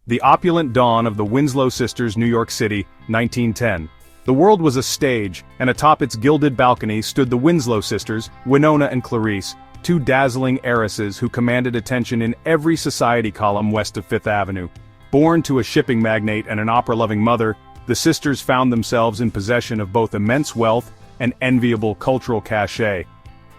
The opulent dawn of the Winslow sisters, New York City, 1910. The world was a stage, and atop its gilded balcony stood the Winslow sisters, Winona and Clarice, two dazzling heiresses who commanded attention in every society column west of Fifth Avenue. Born to a shipping magnate and an opera-loving mother, the sisters found themselves in possession of both immense wealth and enviable cultural cachet.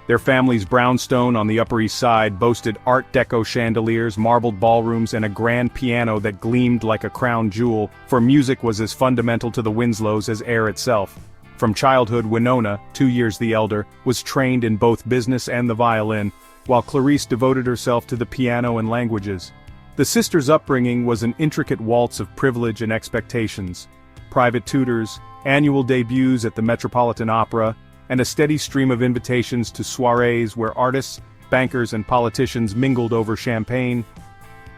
Their family's brownstone on the Upper East Side boasted Art Deco chandeliers, marbled ballrooms, and a grand piano that gleamed like a crown jewel, for music was as fundamental to the Winslows as air itself. From childhood, Winona, 2 years the elder, was trained in both business and the violin, while Clarice devoted herself to the piano and languages. The sisters' upbringing was an intricate waltz of privilege and expectations. Private tutors, annual debuts at the Metropolitan Opera, and a steady stream of invitations to soirees where artists, bankers, and politicians mingled over champagne.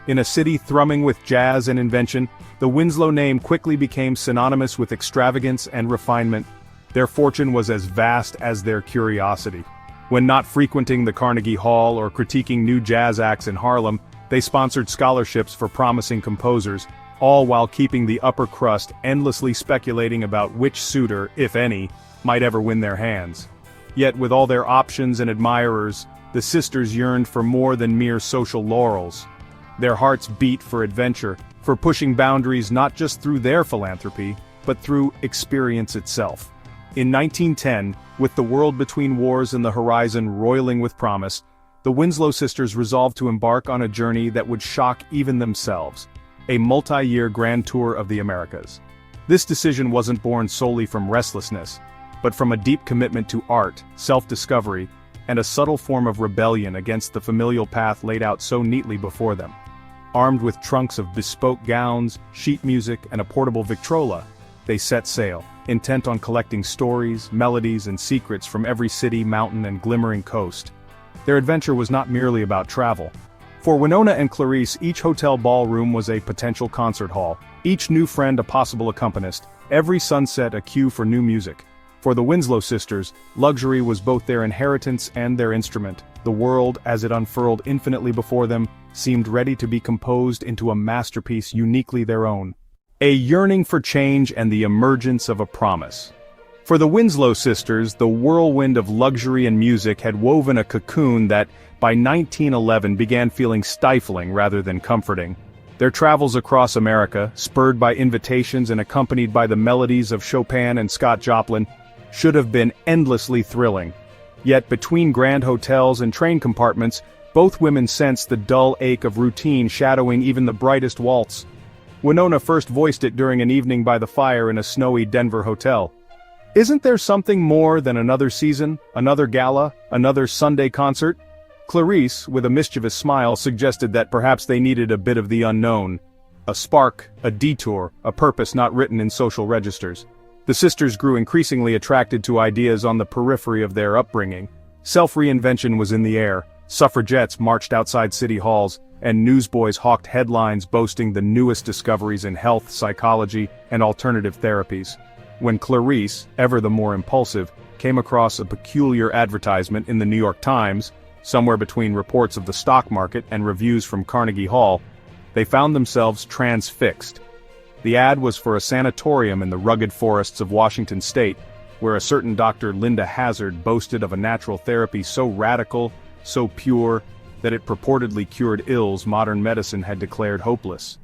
In a city thrumming with jazz and invention, the Winslow name quickly became synonymous with extravagance and refinement. Their fortune was as vast as their curiosity. When not frequenting the Carnegie Hall or critiquing new jazz acts in Harlem, they sponsored scholarships for promising composers, all while keeping the upper crust endlessly speculating about which suitor, if any, might ever win their hands. Yet with all their options and admirers, the sisters yearned for more than mere social laurels. Their hearts beat for adventure, for pushing boundaries not just through their philanthropy, but through experience itself. In 1910, with the world between wars and the horizon roiling with promise, the Winslow sisters resolved to embark on a journey that would shock even themselves, a multi-year grand tour of the Americas. This decision wasn't born solely from restlessness, but from a deep commitment to art, self-discovery, and a subtle form of rebellion against the familial path laid out so neatly before them. Armed with trunks of bespoke gowns, sheet music, and a portable Victrola, they set sail, intent on collecting stories, melodies, and secrets from every city, mountain, and glimmering coast. Their adventure was not merely about travel. For Winona and Clarice, each hotel ballroom was a potential concert hall, each new friend a possible accompanist, every sunset a cue for new music. For the Winslow sisters, luxury was both their inheritance and their instrument. The world, as it unfurled infinitely before them, seemed ready to be composed into a masterpiece uniquely their own. A yearning for change and the emergence of a promise. For the Winslow sisters, the whirlwind of luxury and music had woven a cocoon that, by 1911, began feeling stifling rather than comforting. Their travels across America, spurred by invitations and accompanied by the melodies of Chopin and Scott Joplin, should have been endlessly thrilling. Yet between grand hotels and train compartments, both women sensed the dull ache of routine shadowing even the brightest waltz. Winona first voiced it during an evening by the fire in a snowy Denver hotel. "Isn't there something more than another season, another gala, another Sunday concert?" Clarice, with a mischievous smile, suggested that perhaps they needed a bit of the unknown. A spark, a detour, a purpose not written in social registers. The sisters grew increasingly attracted to ideas on the periphery of their upbringing. Self-reinvention was in the air, suffragettes marched outside city halls, and newsboys hawked headlines boasting the newest discoveries in health, psychology, and alternative therapies. When Clarice, ever the more impulsive, came across a peculiar advertisement in the New York Times, somewhere between reports of the stock market and reviews from Carnegie Hall, they found themselves transfixed. The ad was for a sanatorium in the rugged forests of Washington state, where a certain Dr. Linda Hazard boasted of a natural therapy so radical, so pure, that it purportedly cured ills modern medicine had declared hopeless.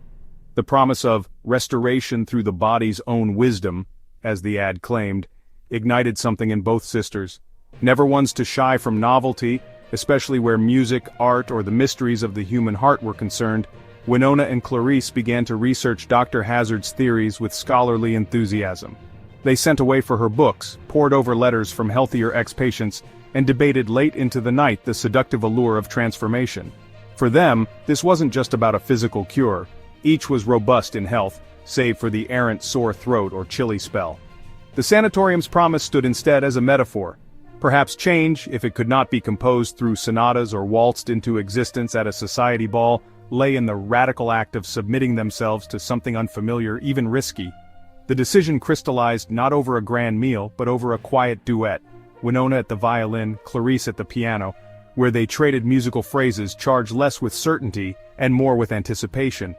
The promise of restoration through the body's own wisdom, as the ad claimed, ignited something in both sisters. Never ones to shy from novelty, especially where music, art, or the mysteries of the human heart were concerned, Winona and Clarice began to research Dr. Hazard's theories with scholarly enthusiasm. They sent away for her books, pored over letters from healthier ex-patients, and debated late into the night the seductive allure of transformation. For them, this wasn't just about a physical cure. Each was robust in health, save for the errant sore throat or chilly spell. The sanatorium's promise stood instead as a metaphor. Perhaps change, if it could not be composed through sonatas or waltzed into existence at a society ball, lay in the radical act of submitting themselves to something unfamiliar, even risky. The decision crystallized not over a grand meal, but over a quiet duet, Winona at the violin, Clarice at the piano, where they traded musical phrases charged less with certainty and more with anticipation.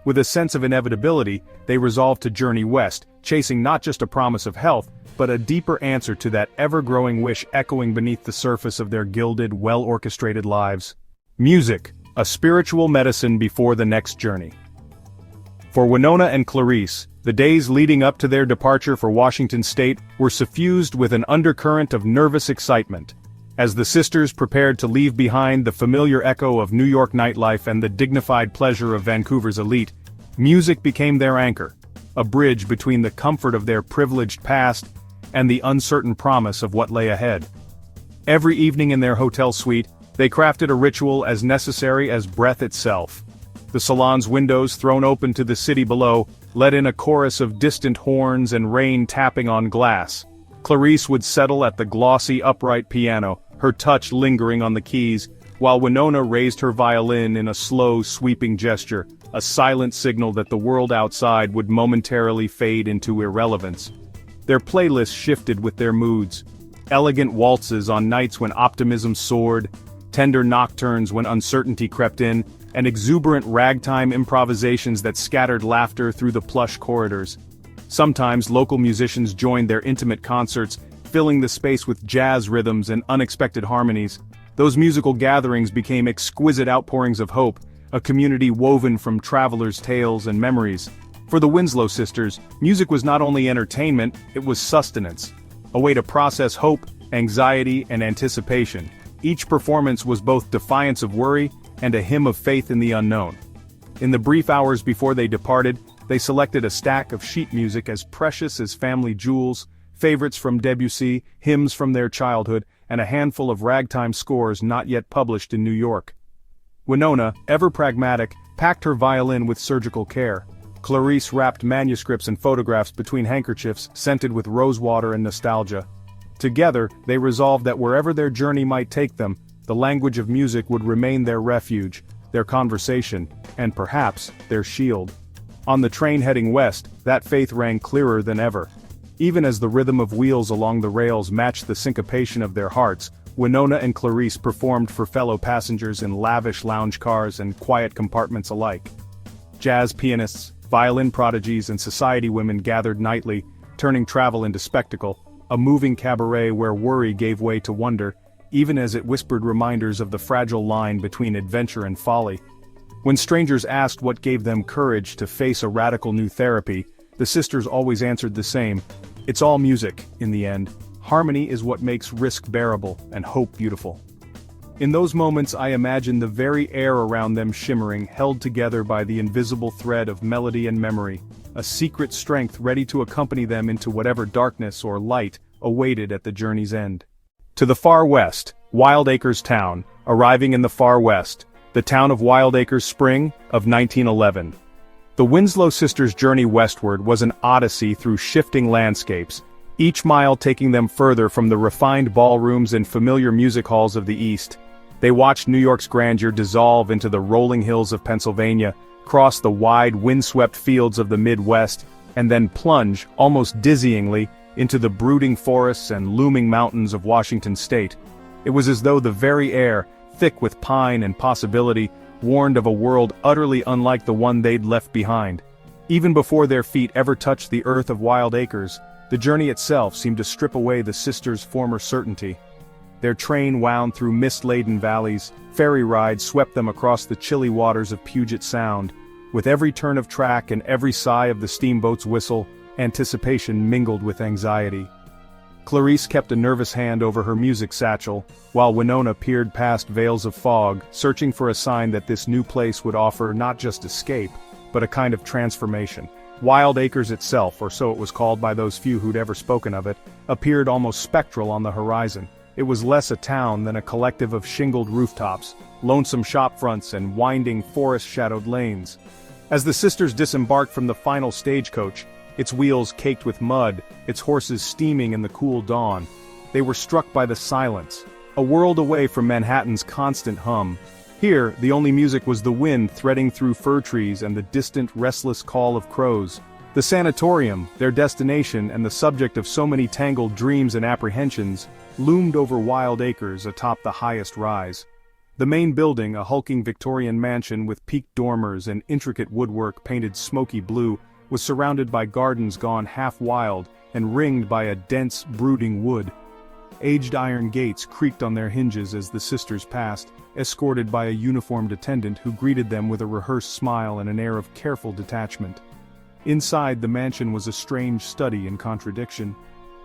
With a sense of inevitability, they resolved to journey west, chasing not just a promise of health, but a deeper answer to that ever-growing wish echoing beneath the surface of their gilded, well-orchestrated lives. Music, a spiritual medicine before the next journey. For Winona and Clarice, the days leading up to their departure for Washington State were suffused with an undercurrent of nervous excitement. As the sisters prepared to leave behind the familiar echo of New York nightlife and the dignified pleasure of Vancouver's elite, music became their anchor, a bridge between the comfort of their privileged past and the uncertain promise of what lay ahead. Every evening in their hotel suite, they crafted a ritual as necessary as breath itself. The salon's windows thrown open to the city below let in a chorus of distant horns and rain tapping on glass. Clarice would settle at the glossy upright piano, her touch lingering on the keys, while Winona raised her violin in a slow, sweeping gesture, a silent signal that the world outside would momentarily fade into irrelevance. Their playlists shifted with their moods. Elegant waltzes on nights when optimism soared, tender nocturnes when uncertainty crept in, and exuberant ragtime improvisations that scattered laughter through the plush corridors. Sometimes local musicians joined their intimate concerts, filling the space with jazz rhythms and unexpected harmonies. Those musical gatherings became exquisite outpourings of hope, a community woven from travelers' tales and memories. For the Winslow sisters, music was not only entertainment, it was sustenance, a way to process hope, anxiety, and anticipation. Each performance was both defiance of worry and a hymn of faith in the unknown. In the brief hours before they departed, they selected a stack of sheet music as precious as family jewels, favorites from Debussy, hymns from their childhood, and a handful of ragtime scores not yet published in New York. Winona, ever pragmatic, packed her violin with surgical care. Clarice wrapped manuscripts and photographs between handkerchiefs scented with rosewater and nostalgia. Together, they resolved that wherever their journey might take them, the language of music would remain their refuge, their conversation, and perhaps their shield. On the train heading west, that faith rang clearer than ever. Even as the rhythm of wheels along the rails matched the syncopation of their hearts, Winona and Clarice performed for fellow passengers in lavish lounge cars and quiet compartments alike. Jazz pianists, violin prodigies, and society women gathered nightly, turning travel into spectacle, a moving cabaret where worry gave way to wonder, even as it whispered reminders of the fragile line between adventure and folly. When strangers asked what gave them courage to face a radical new therapy, the sisters always answered the same: it's all music, in the end. Harmony is what makes risk bearable and hope beautiful. In those moments I imagine the very air around them shimmering, held together by the invisible thread of melody and memory, a secret strength ready to accompany them into whatever darkness or light awaited at the journey's end. To the far west, Wildacres Town, arriving in the far west, the town of Wildacres Spring, of 1911. The Winslow sisters' journey westward was an odyssey through shifting landscapes, each mile taking them further from the refined ballrooms and familiar music halls of the East. They watched New York's grandeur dissolve into the rolling hills of Pennsylvania, cross the wide, windswept fields of the Midwest, and then plunge, almost dizzyingly, into the brooding forests and looming mountains of Washington State. It was as though the very air, thick with pine and possibility, warned of a world utterly unlike the one they'd left behind. Even before their feet ever touched the earth of Wildacres, the journey itself seemed to strip away the sisters' former certainty. Their train wound through mist-laden valleys, ferry rides swept them across the chilly waters of Puget Sound. With every turn of track and every sigh of the steamboat's whistle, anticipation mingled with anxiety. Clarice kept a nervous hand over her music satchel, while Winona peered past veils of fog, searching for a sign that this new place would offer not just escape, but a kind of transformation. Wildacres itself, or so it was called by those few who'd ever spoken of it, appeared almost spectral on the horizon. It was less a town than a collective of shingled rooftops, lonesome shopfronts, and winding forest-shadowed lanes. As the sisters disembarked from the final stagecoach, its wheels caked with mud, its horses steaming in the cool dawn, they were struck by the silence, a world away from Manhattan's constant hum. Here, the only music was the wind threading through fir trees and the distant, restless call of crows. The sanatorium, their destination and the subject of so many tangled dreams and apprehensions, loomed over Wildacres atop the highest rise. The main building, a hulking Victorian mansion with peaked dormers and intricate woodwork painted smoky blue, was surrounded by gardens gone half wild and ringed by a dense, brooding wood. Aged iron gates creaked on their hinges as the sisters passed, escorted by a uniformed attendant who greeted them with a rehearsed smile and an air of careful detachment. Inside, the mansion was a strange study in contradiction.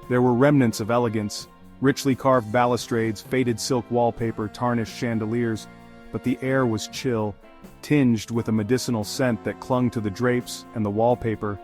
There were remnants of elegance, richly carved balustrades, faded silk wallpaper, tarnished chandeliers, but the air was chill, tinged with a medicinal scent that clung to the drapes and the wallpaper.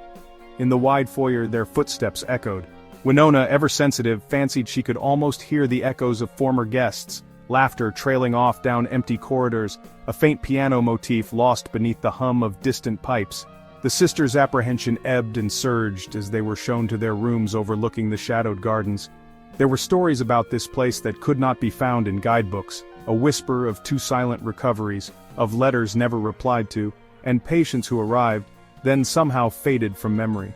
In the wide foyer their footsteps echoed. Winona, ever sensitive, fancied she could almost hear the echoes of former guests, laughter trailing off down empty corridors, a faint piano motif lost beneath the hum of distant pipes. The sisters' apprehension ebbed and surged as they were shown to their rooms overlooking the shadowed gardens. There were stories about this place that could not be found in guidebooks, a whisper of two silent recoveries, of letters never replied to, and patients who arrived, then somehow faded from memory.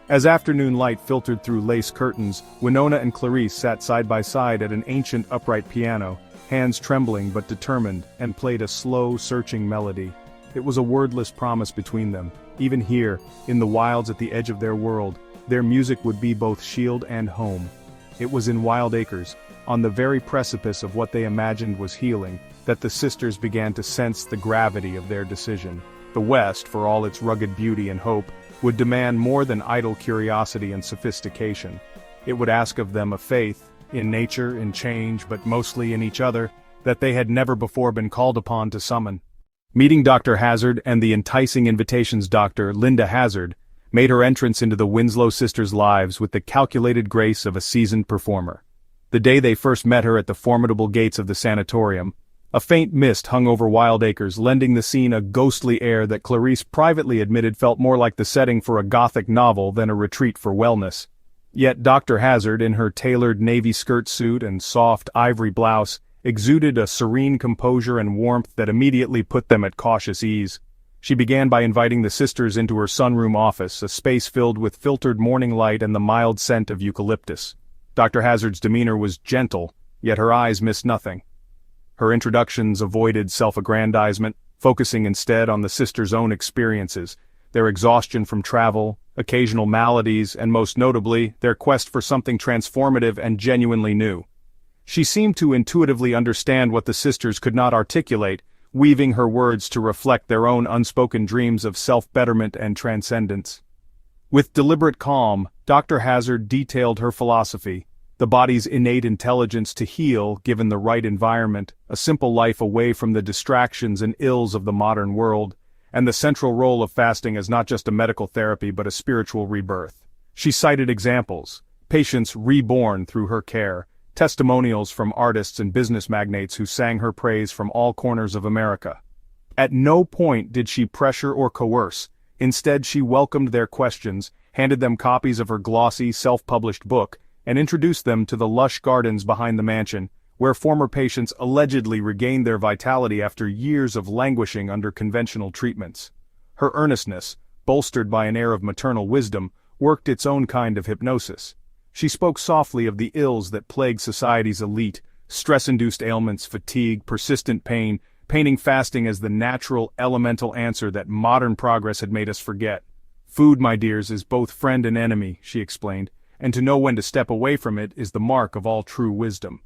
As afternoon light filtered through lace curtains, Winona and Clarice sat side by side at an ancient upright piano, hands trembling but determined, and played a slow, searching melody. It was a wordless promise between them. Even here, in the wilds at the edge of their world, their music would be both shield and home. It was in Wild Acres, on the very precipice of what they imagined was healing, that the sisters began to sense the gravity of their decision. The West, for all its rugged beauty and hope, would demand more than idle curiosity and sophistication. It would ask of them a faith, in nature, in change, but mostly in each other, that they had never before been called upon to summon. Meeting Dr. Hazard and the enticing invitations doctor, Linda Hazard, made her entrance into the Winslow sisters' lives with the calculated grace of a seasoned performer. The day they first met her at the formidable gates of the sanatorium, a faint mist hung over Wild Acres, lending the scene a ghostly air that Clarice privately admitted felt more like the setting for a Gothic novel than a retreat for wellness. Yet Dr. Hazard, in her tailored navy skirt suit and soft ivory blouse, exuded a serene composure and warmth that immediately put them at cautious ease. She began by inviting the sisters into her sunroom office, a space filled with filtered morning light and the mild scent of eucalyptus. Dr. Hazard's demeanor was gentle, yet her eyes missed nothing. Her introductions avoided self-aggrandizement, focusing instead on the sisters' own experiences, their exhaustion from travel, occasional maladies, and most notably, their quest for something transformative and genuinely new. She seemed to intuitively understand what the sisters could not articulate, weaving her words to reflect their own unspoken dreams of self-betterment and transcendence. With deliberate calm, Dr. Hazard detailed her philosophy: the body's innate intelligence to heal given the right environment, a simple life away from the distractions and ills of the modern world, and the central role of fasting as not just a medical therapy but a spiritual rebirth. She cited examples, patients reborn through her care, testimonials from artists and business magnates who sang her praise from all corners of America. At no point did she pressure or coerce. Instead, she welcomed their questions, handed them copies of her glossy, self-published book, and introduced them to the lush gardens behind the mansion, where former patients allegedly regained their vitality after years of languishing under conventional treatments. Her earnestness, bolstered by an air of maternal wisdom, worked its own kind of hypnosis. She spoke softly of the ills that plague society's elite, stress-induced ailments, fatigue, persistent pain, painting fasting as the natural, elemental answer that modern progress had made us forget. Food, my dears, is both friend and enemy, she explained, and to know when to step away from it is the mark of all true wisdom.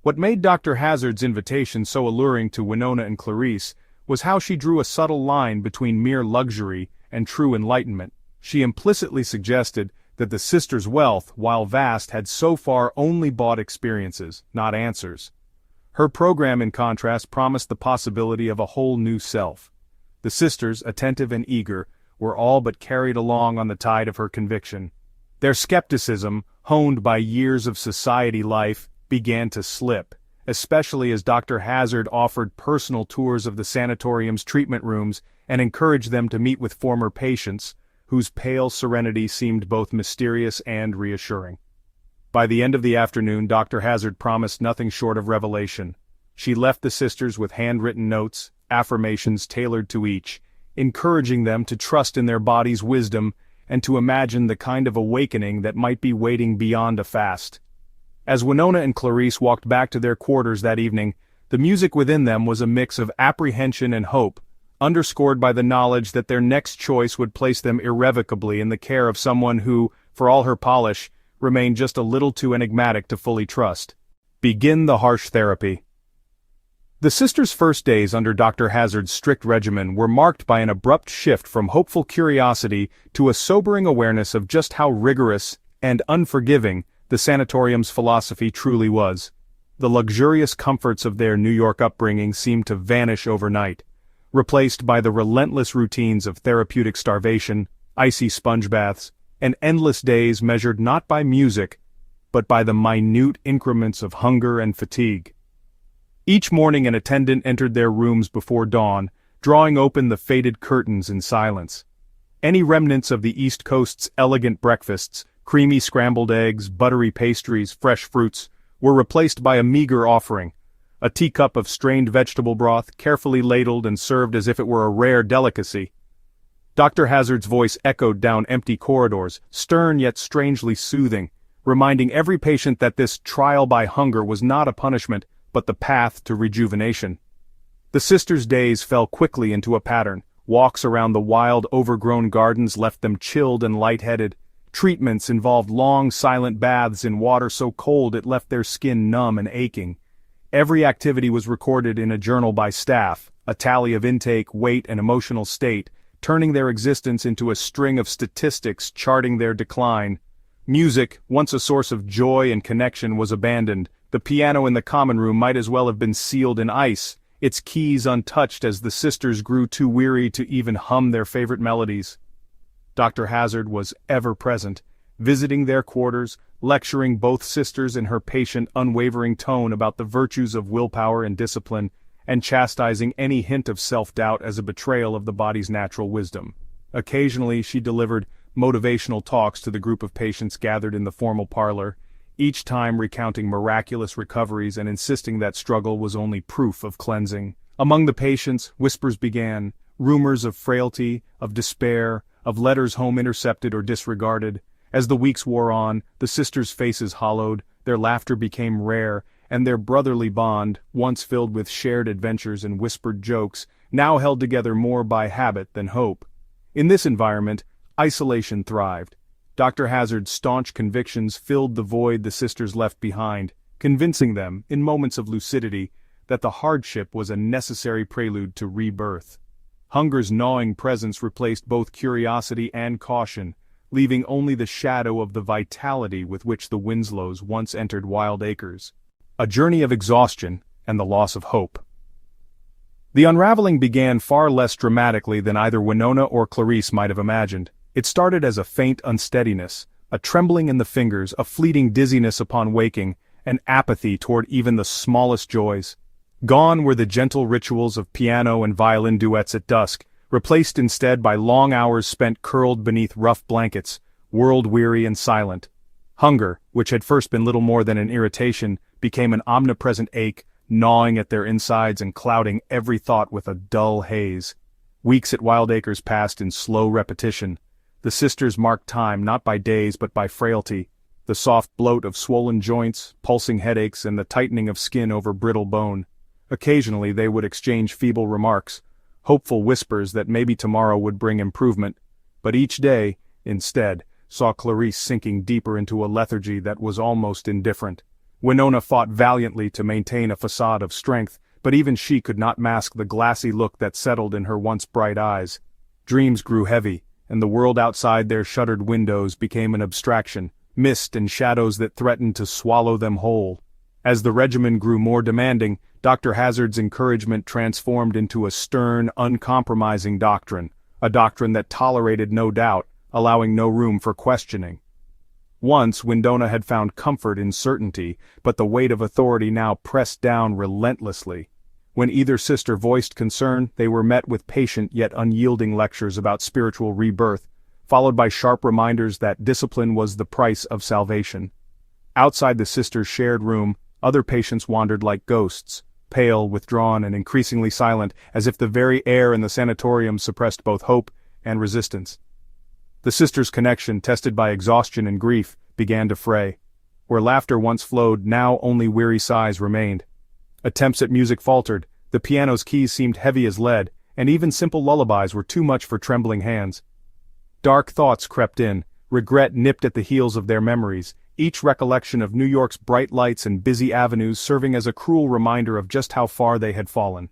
What made Dr. Hazard's invitation so alluring to Winona and Clarice was how she drew a subtle line between mere luxury and true enlightenment. She implicitly suggested that the sisters' wealth, while vast, had so far only bought experiences, not answers. Her program, in contrast, promised the possibility of a whole new self. The sisters, attentive and eager, were all but carried along on the tide of her conviction. Their skepticism, honed by years of society life, began to slip, especially as Dr. Hazard offered personal tours of the sanatorium's treatment rooms and encouraged them to meet with former patients, whose pale serenity seemed both mysterious and reassuring. By the end of the afternoon, Dr. Hazard promised nothing short of revelation. She left the sisters with handwritten notes, affirmations tailored to each, encouraging them to trust in their body's wisdom and to imagine the kind of awakening that might be waiting beyond a fast. As Winona and Clarice walked back to their quarters that evening, the music within them was a mix of apprehension and hope, underscored by the knowledge that their next choice would place them irrevocably in the care of someone who, for all her polish, remained just a little too enigmatic to fully trust. Begin the harsh therapy. The sisters' first days under Dr. Hazard's strict regimen were marked by an abrupt shift from hopeful curiosity to a sobering awareness of just how rigorous and unforgiving the sanatorium's philosophy truly was. The luxurious comforts of their New York upbringing seemed to vanish overnight, replaced by the relentless routines of therapeutic starvation, icy sponge baths, and endless days measured not by music, but by the minute increments of hunger and fatigue. Each morning an attendant entered their rooms before dawn, drawing open the faded curtains in silence. Any remnants of the East Coast's elegant breakfasts, creamy scrambled eggs, buttery pastries, fresh fruits, were replaced by a meager offering, a teacup of strained vegetable broth, carefully ladled and served as if it were a rare delicacy. Dr. Hazard's voice echoed down empty corridors, stern yet strangely soothing, reminding every patient that this trial by hunger was not a punishment, but the path to rejuvenation. The sisters' days fell quickly into a pattern. Walks around the wild, overgrown gardens left them chilled and lightheaded. Treatments involved long, silent baths in water so cold it left their skin numb and aching. Every activity was recorded in a journal by staff, a tally of intake, weight, and emotional state, turning their existence into a string of statistics charting their decline. Music, once a source of joy and connection, was abandoned. The piano in the common room might as well have been sealed in ice, its keys untouched as the sisters grew too weary to even hum their favorite melodies. Dr. Hazard was ever present, visiting their quarters, lecturing both sisters in her patient, unwavering tone about the virtues of willpower and discipline, and chastising any hint of self-doubt as a betrayal of the body's natural wisdom. Occasionally she delivered motivational talks to the group of patients gathered in the formal parlor, each time recounting miraculous recoveries and insisting that struggle was only proof of cleansing. Among the patients, whispers began, rumors of frailty, of despair, of letters home intercepted or disregarded. As the weeks wore on, the sisters' faces hollowed, their laughter became rare, and their brotherly bond, once filled with shared adventures and whispered jokes, now held together more by habit than hope. In this environment, isolation thrived. Dr. Hazard's staunch convictions filled the void the sisters left behind, convincing them, in moments of lucidity, that the hardship was a necessary prelude to rebirth. Hunger's gnawing presence replaced both curiosity and caution, leaving only the shadow of the vitality with which the Winslows once entered Wild Acres. A journey of exhaustion and the loss of hope. The unraveling began far less dramatically than either Winona or Clarice might have imagined. It started as a faint unsteadiness, a trembling in the fingers, a fleeting dizziness upon waking, an apathy toward even the smallest joys. Gone were the gentle rituals of piano and violin duets at dusk, replaced instead by long hours spent curled beneath rough blankets, world-weary and silent. Hunger, which had first been little more than an irritation, became an omnipresent ache, gnawing at their insides and clouding every thought with a dull haze. Weeks at Wild Acres passed in slow repetition. The sisters marked time not by days but by frailty, the soft bloat of swollen joints, pulsing headaches, and the tightening of skin over brittle bone. Occasionally they would exchange feeble remarks, hopeful whispers that maybe tomorrow would bring improvement, but each day, instead, saw Clarice sinking deeper into a lethargy that was almost indifferent. Winona fought valiantly to maintain a facade of strength, but even she could not mask the glassy look that settled in her once bright eyes. Dreams grew heavy, and the world outside their shuttered windows became an abstraction, mist and shadows that threatened to swallow them whole. As the regimen grew more demanding, Dr. Hazard's encouragement transformed into a stern, uncompromising doctrine, a doctrine that tolerated no doubt, allowing no room for questioning. Once Winona had found comfort in certainty, but the weight of authority now pressed down relentlessly. When either sister voiced concern, they were met with patient yet unyielding lectures about spiritual rebirth, followed by sharp reminders that discipline was the price of salvation. Outside the sisters' shared room, other patients wandered like ghosts, pale, withdrawn, and increasingly silent, as if the very air in the sanatorium suppressed both hope and resistance. The sisters' connection, tested by exhaustion and grief, began to fray. Where laughter once flowed, now only weary sighs remained. Attempts at music faltered, the piano's keys seemed heavy as lead, and even simple lullabies were too much for trembling hands. Dark thoughts crept in, regret nipped at the heels of their memories, each recollection of New York's bright lights and busy avenues serving as a cruel reminder of just how far they had fallen.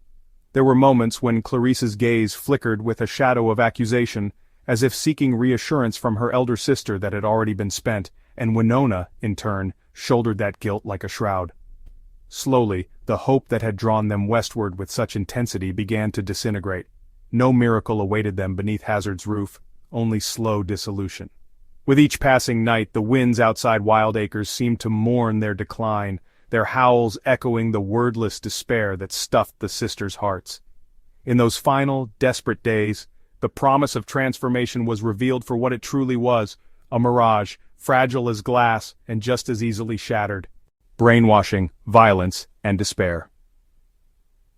There were moments when Clarice's gaze flickered with a shadow of accusation, as if seeking reassurance from her elder sister that had already been spent, and Winona, in turn, shouldered that guilt like a shroud. Slowly, the hope that had drawn them westward with such intensity began to disintegrate. No miracle awaited them beneath Hazard's roof, only slow dissolution. With each passing night, the winds outside Wildacres seemed to mourn their decline, their howls echoing the wordless despair that stuffed the sisters' hearts. In those final, desperate days, the promise of transformation was revealed for what it truly was, a mirage, fragile as glass and just as easily shattered. Brainwashing, violence, and despair.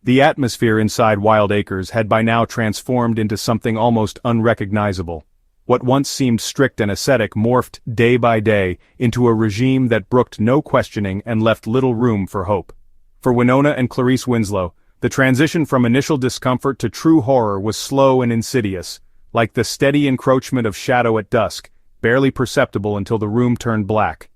The atmosphere inside Wildacres had by now transformed into something almost unrecognizable. What once seemed strict and ascetic morphed day by day into a regime that brooked no questioning and left little room for hope. For Winona and Clarice Winslow, the transition from initial discomfort to true horror was slow and insidious, like the steady encroachment of shadow at dusk, barely perceptible until the room turned black.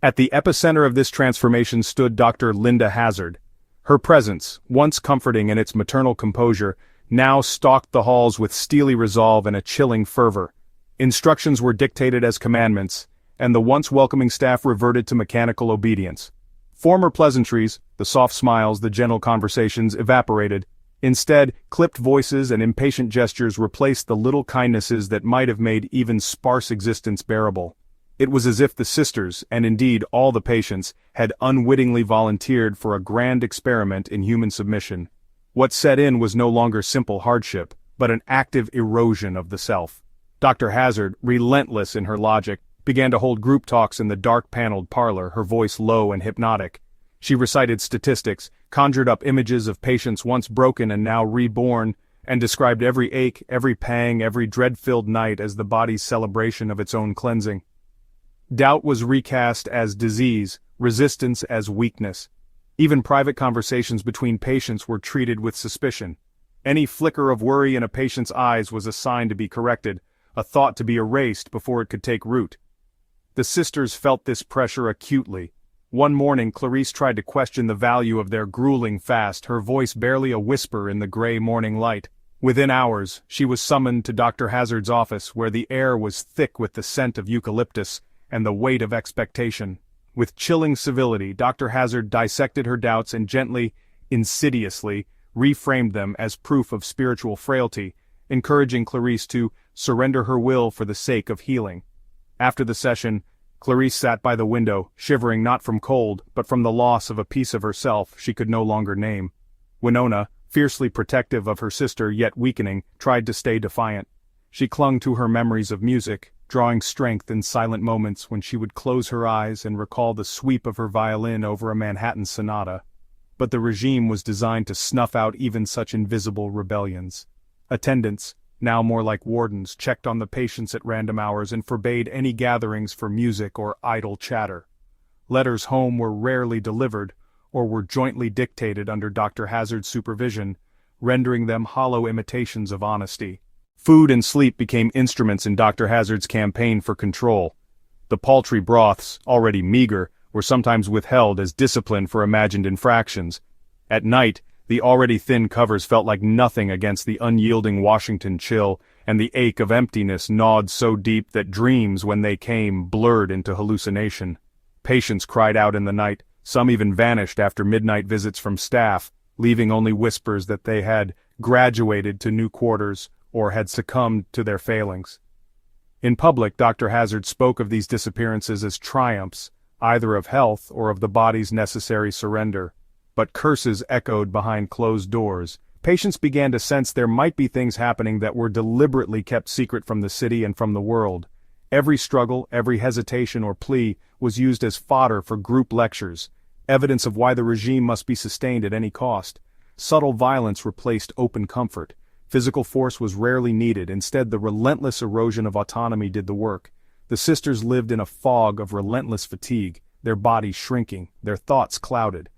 At the epicenter of this transformation stood Dr. Linda Hazard. Her presence, once comforting in its maternal composure, now stalked the halls with steely resolve and a chilling fervor. Instructions were dictated as commandments, and the once welcoming staff reverted to mechanical obedience. Former pleasantries, the soft smiles, the gentle conversations, evaporated. Instead, clipped voices and impatient gestures replaced the little kindnesses that might have made even sparse existence bearable. It was as if the sisters, and indeed all the patients, had unwittingly volunteered for a grand experiment in human submission. What set in was no longer simple hardship, but an active erosion of the self. Dr. Hazard, relentless in her logic, began to hold group talks in the dark-paneled parlor, her voice low and hypnotic. She recited statistics, conjured up images of patients once broken and now reborn, and described every ache, every pang, every dread-filled night as the body's celebration of its own cleansing. Doubt was recast as disease, resistance as weakness. Even private conversations between patients were treated with suspicion. Any flicker of worry in a patient's eyes was a sign to be corrected, a thought to be erased before it could take root. The sisters felt this pressure acutely. One morning Clarice tried to question the value of their grueling fast, her voice barely a whisper in the gray morning light. Within hours, she was summoned to Dr. Hazard's office, where the air was thick with the scent of eucalyptus and the weight of expectation. With chilling civility, Dr. Hazard dissected her doubts and gently, insidiously, reframed them as proof of spiritual frailty, encouraging Clarice to surrender her will for the sake of healing. After the session, Clarice sat by the window, shivering not from cold, but from the loss of a piece of herself she could no longer name. Winona, fiercely protective of her sister yet weakening, tried to stay defiant. She clung to her memories of music, drawing strength in silent moments when she would close her eyes and recall the sweep of her violin over a Manhattan sonata. But the regime was designed to snuff out even such invisible rebellions. Attendants, now more like wardens, checked on the patients at random hours and forbade any gatherings for music or idle chatter. Letters home were rarely delivered, or were jointly dictated under Dr. Hazard's supervision, rendering them hollow imitations of honesty. Food and sleep became instruments in Dr. Hazard's campaign for control. The paltry broths, already meager, were sometimes withheld as discipline for imagined infractions. At night, the already thin covers felt like nothing against the unyielding Washington chill, and the ache of emptiness gnawed so deep that dreams, when they came, blurred into hallucination. Patients cried out in the night, some even vanished after midnight visits from staff, leaving only whispers that they had graduated to new quarters or had succumbed to their failings. In public, Dr. Hazard spoke of these disappearances as triumphs, either of health or of the body's necessary surrender. But curses echoed behind closed doors. Patients began to sense there might be things happening that were deliberately kept secret from the city and from the world. Every struggle, every hesitation or plea was used as fodder for group lectures, evidence of why the regime must be sustained at any cost. Subtle violence replaced open comfort. Physical force was rarely needed, instead the relentless erosion of autonomy did the work. The sisters lived in a fog of relentless fatigue, their bodies shrinking, their thoughts clouded.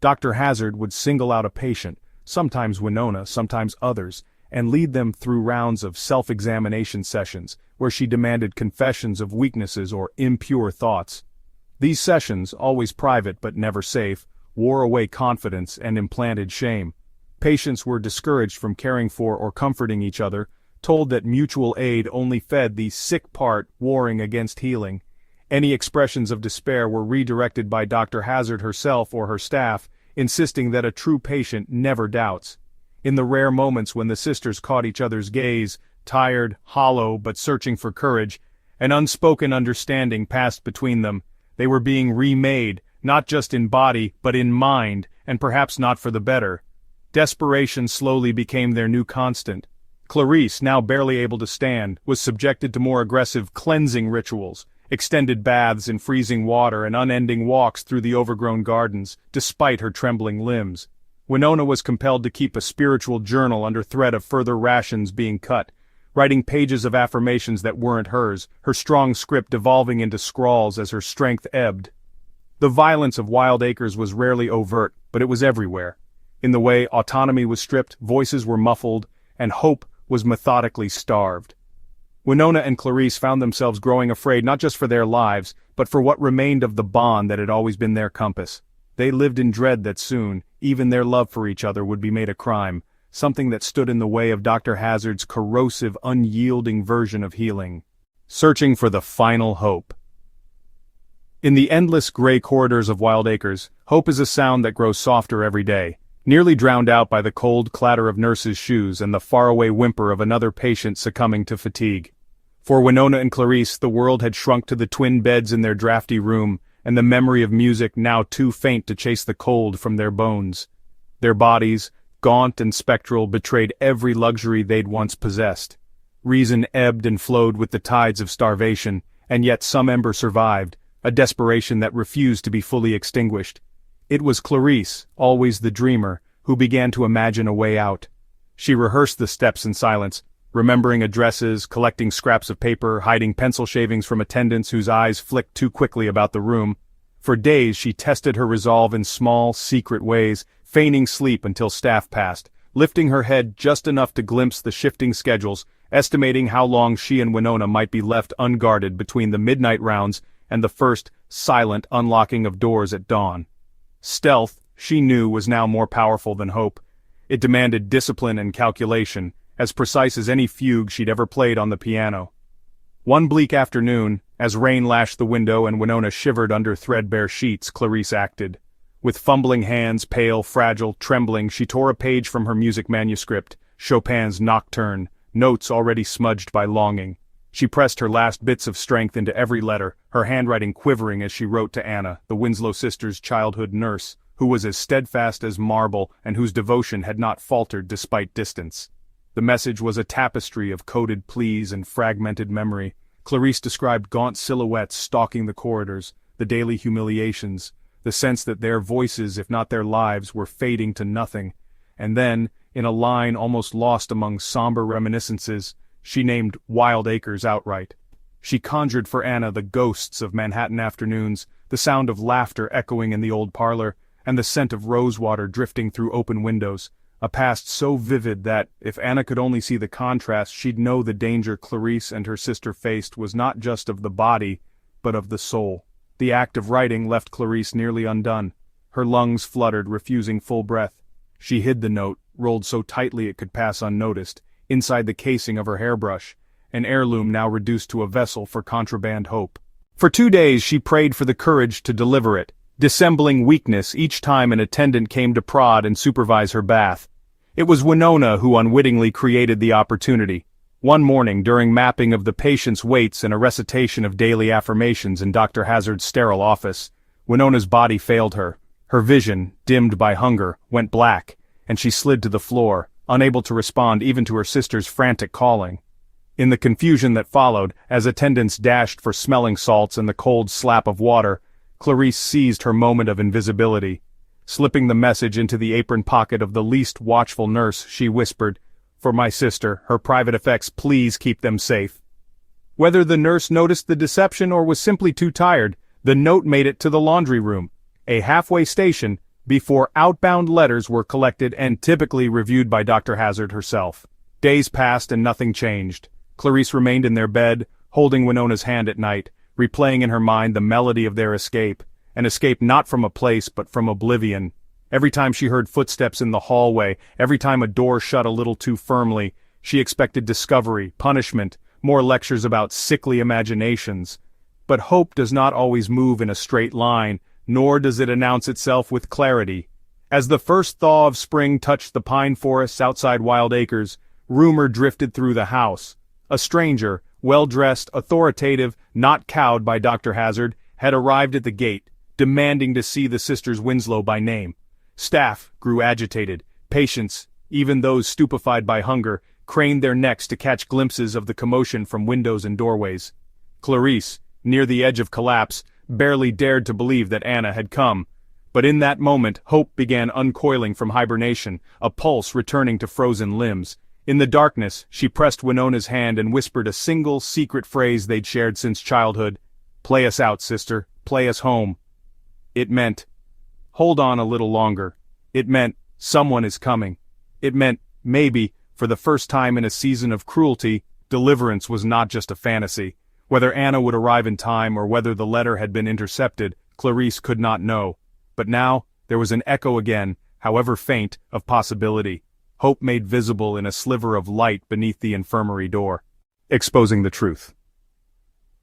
Dr. Hazard would single out a patient, sometimes Winona, sometimes others, and lead them through rounds of self-examination sessions, where she demanded confessions of weaknesses or impure thoughts. These sessions, always private but never safe, wore away confidence and implanted shame. Patients were discouraged from caring for or comforting each other, told that mutual aid only fed the sick part warring against healing. Any expressions of despair were redirected by Dr. Hazard herself or her staff, insisting that a true patient never doubts. In the rare moments when the sisters caught each other's gaze, tired, hollow, but searching for courage, an unspoken understanding passed between them. They were being remade, not just in body, but in mind, and perhaps not for the better. Desperation slowly became their new constant. Clarice, now barely able to stand, was subjected to more aggressive cleansing rituals, extended baths in freezing water and unending walks through the overgrown gardens, despite her trembling limbs. Winona was compelled to keep a spiritual journal under threat of further rations being cut, writing pages of affirmations that weren't hers, her strong script devolving into scrawls as her strength ebbed. The violence of Wild Acres was rarely overt, but it was everywhere. In the way autonomy was stripped, voices were muffled, and hope was methodically starved. Winona and Clarice found themselves growing afraid not just for their lives, but for what remained of the bond that had always been their compass. They lived in dread that soon, even their love for each other would be made a crime, something that stood in the way of Dr. Hazard's corrosive, unyielding version of healing. Searching for the final hope. In the endless gray corridors of Wild Acres, hope is a sound that grows softer every day, nearly drowned out by the cold clatter of nurses' shoes and the faraway whimper of another patient succumbing to fatigue. For Winona and Clarice, the world had shrunk to the twin beds in their drafty room, and the memory of music now too faint to chase the cold from their bones. Their bodies, gaunt and spectral, betrayed every luxury they'd once possessed. Reason ebbed and flowed with the tides of starvation, and yet some ember survived, a desperation that refused to be fully extinguished. It was Clarice, always the dreamer, who began to imagine a way out. She rehearsed the steps in silence, remembering addresses, collecting scraps of paper, hiding pencil shavings from attendants whose eyes flicked too quickly about the room. For days she tested her resolve in small, secret ways, feigning sleep until staff passed, lifting her head just enough to glimpse the shifting schedules, estimating how long she and Winona might be left unguarded between the midnight rounds and the first, silent unlocking of doors at dawn. Stealth, she knew, was now more powerful than hope. It demanded discipline and calculation, as precise as any fugue she'd ever played on the piano. One bleak afternoon, as rain lashed the window and Winona shivered under threadbare sheets, Clarice acted. With fumbling hands, pale, fragile, trembling, she tore a page from her music manuscript, Chopin's Nocturne, notes already smudged by longing. She pressed her last bits of strength into every letter, her handwriting quivering as she wrote to Anna, the Winslow sisters' childhood nurse, who was as steadfast as marble and whose devotion had not faltered despite distance. The message was a tapestry of coded pleas and fragmented memory. Clarice described gaunt silhouettes stalking the corridors, the daily humiliations, the sense that their voices, if not their lives, were fading to nothing. And then, in a line almost lost among somber reminiscences, she named Wild Acres outright. She conjured for Anna the ghosts of Manhattan afternoons, the sound of laughter echoing in the old parlor, and the scent of rosewater drifting through open windows, a past so vivid that, if Anna could only see the contrast, she'd know the danger Clarice and her sister faced was not just of the body, but of the soul. The act of writing left Clarice nearly undone. Her lungs fluttered, refusing full breath. She hid the note, rolled so tightly it could pass unnoticed, inside the casing of her hairbrush, an heirloom now reduced to a vessel for contraband hope. For 2 days she prayed for the courage to deliver it, dissembling weakness each time an attendant came to prod and supervise her bath. It was Winona who unwittingly created the opportunity. One morning, during mapping of the patient's weights and a recitation of daily affirmations in Dr. Hazard's sterile office, Winona's body failed her. Her vision, dimmed by hunger, went black, and she slid to the floor, unable to respond even to her sister's frantic calling. In the confusion that followed, as attendants dashed for smelling salts and the cold slap of water, Clarice seized her moment of invisibility. Slipping the message into the apron pocket of the least watchful nurse, she whispered, "For my sister, her private effects, please keep them safe." Whether the nurse noticed the deception or was simply too tired, the note made it to the laundry room, a halfway station, before outbound letters were collected and typically reviewed by Dr. Hazard herself. Days passed and nothing changed. Clarice remained in their bed, holding Winona's hand at night, replaying in her mind the melody of their escape, an escape not from a place but from oblivion. Every time she heard footsteps in the hallway, every time a door shut a little too firmly, she expected discovery, punishment, more lectures about sickly imaginations. But hope does not always move in a straight line, nor does it announce itself with clarity. As the first thaw of spring touched the pine forests outside Wild Acres, rumor drifted through the house. A stranger, well-dressed, authoritative, not cowed by Dr. Hazard, had arrived at the gate, demanding to see the sisters Winslow by name. Staff grew agitated. Patients, even those stupefied by hunger, craned their necks to catch glimpses of the commotion from windows and doorways. Clarice, near the edge of collapse, barely dared to believe that Anna had come. But in that moment, hope began uncoiling from hibernation, a pulse returning to frozen limbs. In the darkness, she pressed Winona's hand and whispered a single, secret phrase they'd shared since childhood. "Play us out, sister. Play us home." It meant, hold on a little longer. It meant, someone is coming. It meant, maybe, for the first time in a season of cruelty, deliverance was not just a fantasy. Whether Anna would arrive in time or whether the letter had been intercepted, Clarice could not know. But now, there was an echo again, however faint, of possibility. Hope made visible in a sliver of light beneath the infirmary door, exposing the truth.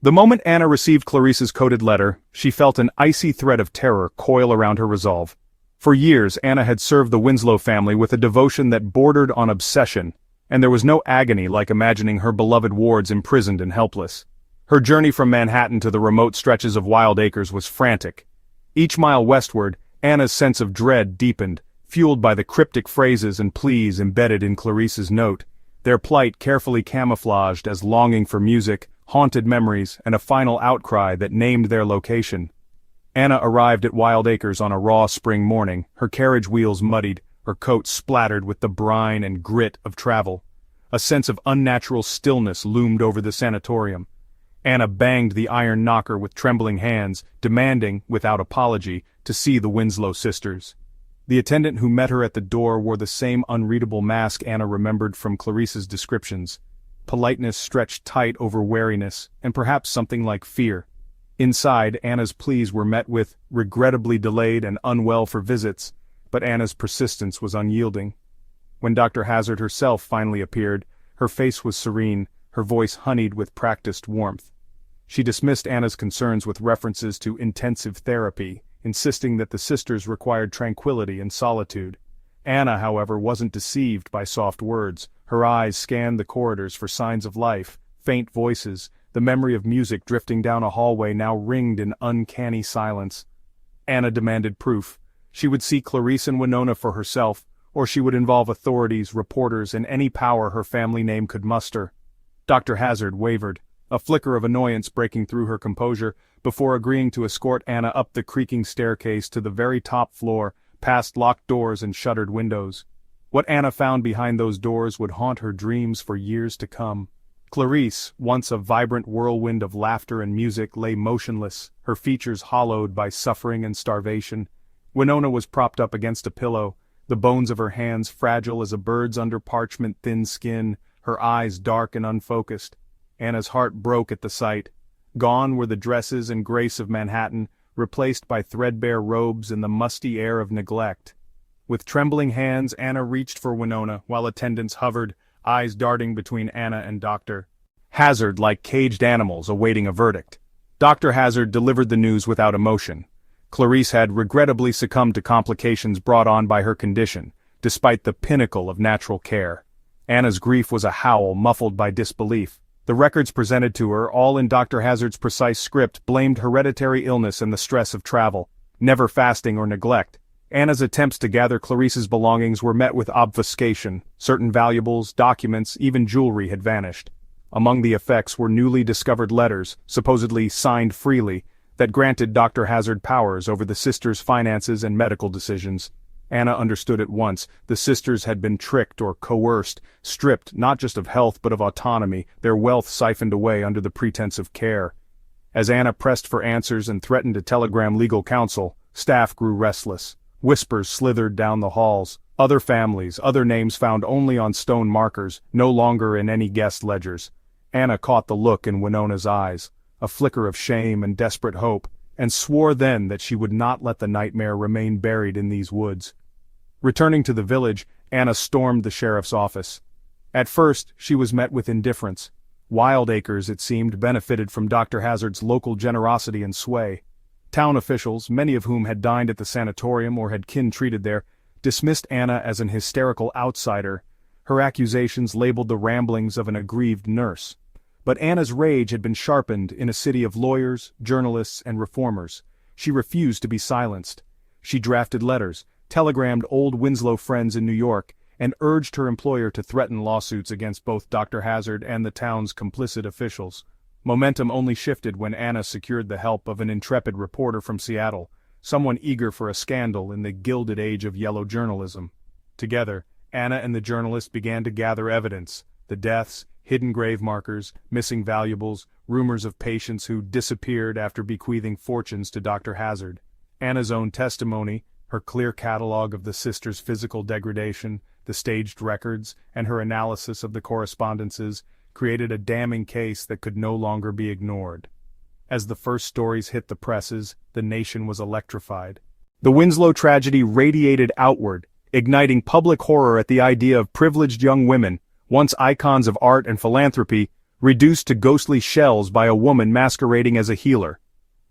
The moment Anna received Clarice's coded letter, she felt an icy thread of terror coil around her resolve. For years, Anna had served the Winslow family with a devotion that bordered on obsession, and there was no agony like imagining her beloved wards imprisoned and helpless. Her journey from Manhattan to the remote stretches of Wild Acres was frantic. Each mile westward, Anna's sense of dread deepened, fueled by the cryptic phrases and pleas embedded in Clarice's note, their plight carefully camouflaged as longing for music, haunted memories, and a final outcry that named their location. Anna arrived at Wild Acres on a raw spring morning, her carriage wheels muddied, her coat splattered with the brine and grit of travel. A sense of unnatural stillness loomed over the sanatorium. Anna banged the iron knocker with trembling hands, demanding, without apology, to see the Winslow sisters. The attendant who met her at the door wore the same unreadable mask Anna remembered from Clarice's descriptions. Politeness stretched tight over wariness, and perhaps something like fear. Inside, Anna's pleas were met with, regrettably delayed and unwell for visits, but Anna's persistence was unyielding. When Dr. Hazard herself finally appeared, her face was serene, her voice honeyed with practiced warmth. She dismissed Anna's concerns with references to intensive therapy, insisting that the sisters required tranquility and solitude. Anna, however, wasn't deceived by soft words. Her eyes scanned the corridors for signs of life, faint voices, the memory of music drifting down a hallway now ringed in uncanny silence. Anna demanded proof. She would see Clarice and Winona for herself, or she would involve authorities, reporters, and any power her family name could muster. Dr. Hazard wavered, a flicker of annoyance breaking through her composure, before agreeing to escort Anna up the creaking staircase to the very top floor, past locked doors and shuttered windows. What Anna found behind those doors would haunt her dreams for years to come. Clarice, once a vibrant whirlwind of laughter and music, lay motionless, her features hollowed by suffering and starvation. Winona was propped up against a pillow, the bones of her hands fragile as a bird's under parchment-thin skin, her eyes dark and unfocused. Anna's heart broke at the sight. Gone were the dresses and grace of Manhattan, replaced by threadbare robes and the musty air of neglect. With trembling hands, Anna reached for Winona, while attendants hovered, eyes darting between Anna and Dr. Hazard like caged animals awaiting a verdict. Dr. Hazard delivered the news without emotion. Clarice had regrettably succumbed to complications brought on by her condition, despite the pinnacle of natural care. Anna's grief was a howl muffled by disbelief. The records presented to her, all in Dr. Hazard's precise script, blamed hereditary illness and the stress of travel, never fasting or neglect. Anna's attempts to gather Clarice's belongings were met with obfuscation. Certain valuables, documents, even jewelry had vanished. Among the effects were newly discovered letters, supposedly signed freely, that granted Dr. Hazard powers over the sisters' finances and medical decisions. Anna understood at once. The sisters had been tricked or coerced, stripped not just of health but of autonomy, their wealth siphoned away under the pretense of care. As Anna pressed for answers and threatened to telegram legal counsel, staff grew restless. Whispers slithered down the halls. Other families, other names found only on stone markers, no longer in any guest ledgers. Anna caught the look in Winona's eyes, a flicker of shame and desperate hope, and swore then that she would not let the nightmare remain buried in these woods. Returning to the village, Anna stormed the sheriff's office. At first, she was met with indifference. Wildacres, it seemed, benefited from Dr. Hazard's local generosity and sway. Town officials, many of whom had dined at the sanatorium or had kin treated there, dismissed Anna as an hysterical outsider. Her accusations labeled the ramblings of an aggrieved nurse. But Anna's rage had been sharpened in a city of lawyers, journalists, and reformers. She refused to be silenced. She drafted letters, telegrammed old Winslow friends in New York, and urged her employer to threaten lawsuits against both Dr. Hazard and the town's complicit officials. Momentum only shifted when Anna secured the help of an intrepid reporter from Seattle, someone eager for a scandal in the gilded age of yellow journalism. Together, Anna and the journalist began to gather evidence: the deaths, hidden grave markers, missing valuables, rumors of patients who disappeared after bequeathing fortunes to Dr. Hazard. Anna's own testimony, her clear catalog of the sisters' physical degradation, the staged records, and her analysis of the correspondences, created a damning case that could no longer be ignored. As the first stories hit the presses, the nation was electrified. The Winslow tragedy radiated outward, igniting public horror at the idea of privileged young women, once icons of art and philanthropy, reduced to ghostly shells by a woman masquerading as a healer.